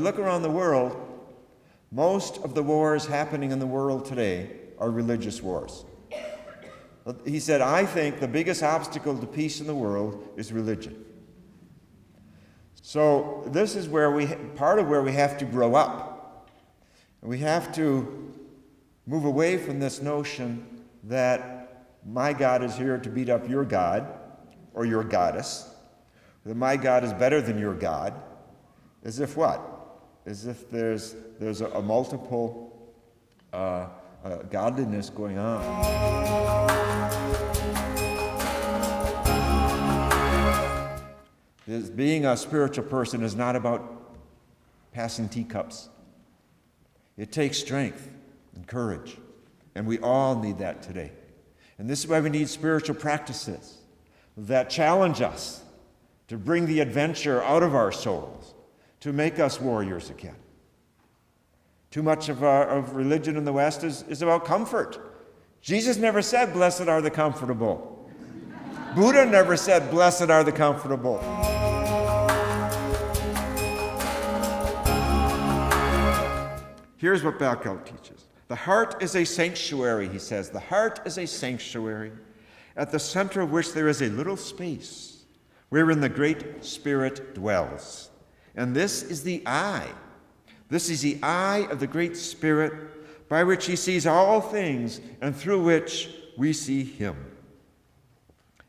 you look around the world, most of the wars happening in the world today are religious wars. He said, I think the biggest obstacle to peace in the world is religion. So this is part of where we have to grow up. We have to move away from this notion that my God is here to beat up your God or your goddess, that my God is better than your God, as if what? As if there's a multiple godliness going on. Being a spiritual person is not about passing teacups. It takes strength and courage, and we all need that today. And this is why we need spiritual practices that challenge us to bring the adventure out of our souls, to make us warriors again. Too much of religion in the West is about comfort. Jesus never said, blessed are the comfortable. Buddha never said, blessed are the comfortable. Here's what Balkal teaches. The heart is a sanctuary, he says. The heart is a sanctuary, at the center of which there is a little space wherein the Great Spirit dwells. And this is the eye. This is the eye of the Great Spirit, by which he sees all things and through which we see him.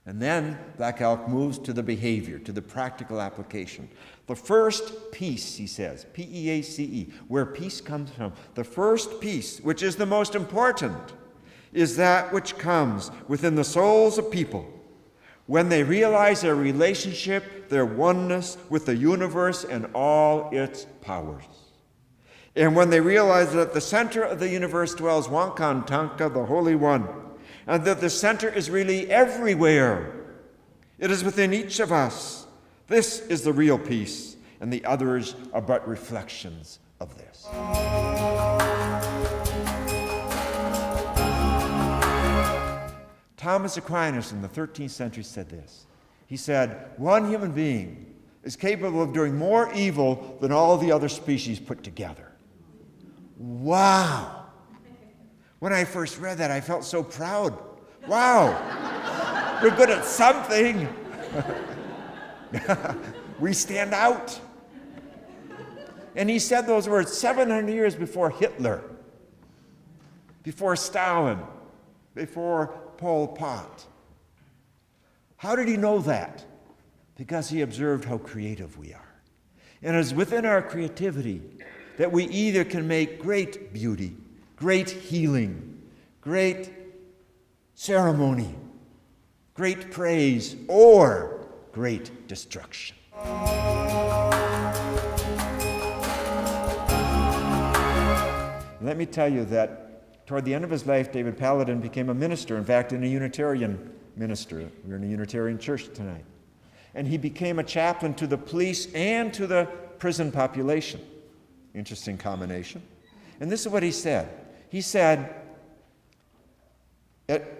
And then Black Elk moves to the behavior, to the practical application. The first peace, he says, P-E-A-C-E, where peace comes from. The first peace, which is the most important, is that which comes within the souls of people when they realize their relationship, their oneness with the universe and all its powers. And when they realize that at the center of the universe dwells Wankantanka, the Holy One, and that the center is really everywhere. It is within each of us. This is the real peace, and the others are but reflections of this. Thomas Aquinas in the 13th century said this. He said, one human being is capable of doing more evil than all the other species put together. Wow! When I first read that, I felt so proud. Wow! We're good at something. We stand out. And he said those words 700 years before Hitler, before Stalin, before Pol Pot. How did he know that? Because he observed how creative we are. And it is within our creativity that we either can make great beauty, great healing, great ceremony, great praise, or great destruction. Let me tell you that toward the end of his life, David Paladin became a minister, in fact, in a Unitarian minister. We're in a Unitarian church tonight. And he became a chaplain to the police and to the prison population. Interesting combination. And this is what he said. He said,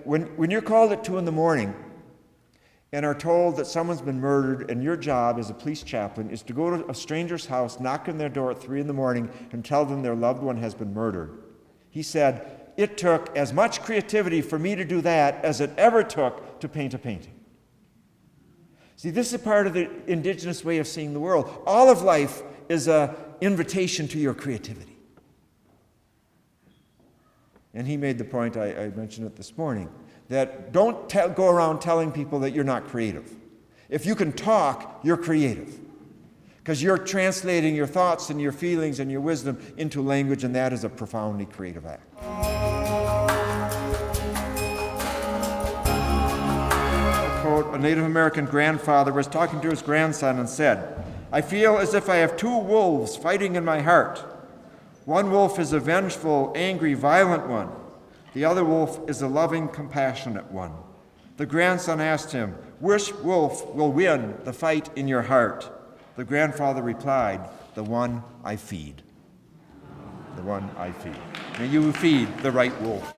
when you're called at 2 a.m. and are told that someone's been murdered, and your job as a police chaplain is to go to a stranger's house, knock on their door at 3 a.m. and tell them their loved one has been murdered. He said, it took as much creativity for me to do that as it ever took to paint a painting. See, this is part of the indigenous way of seeing the world. All of life is an invitation to your creativity. And he made the point, I mentioned it this morning, that don't go around telling people that you're not creative. If you can talk, you're creative. Because you're translating your thoughts and your feelings and your wisdom into language, and that is a profoundly creative act. Quote, a Native American grandfather was talking to his grandson and said, I feel as if I have two wolves fighting in my heart. One wolf is a vengeful, angry, violent one. The other wolf is a loving, compassionate one. The grandson asked him, which wolf will win the fight in your heart? The grandfather replied, the one I feed. The one I feed. May you feed the right wolf.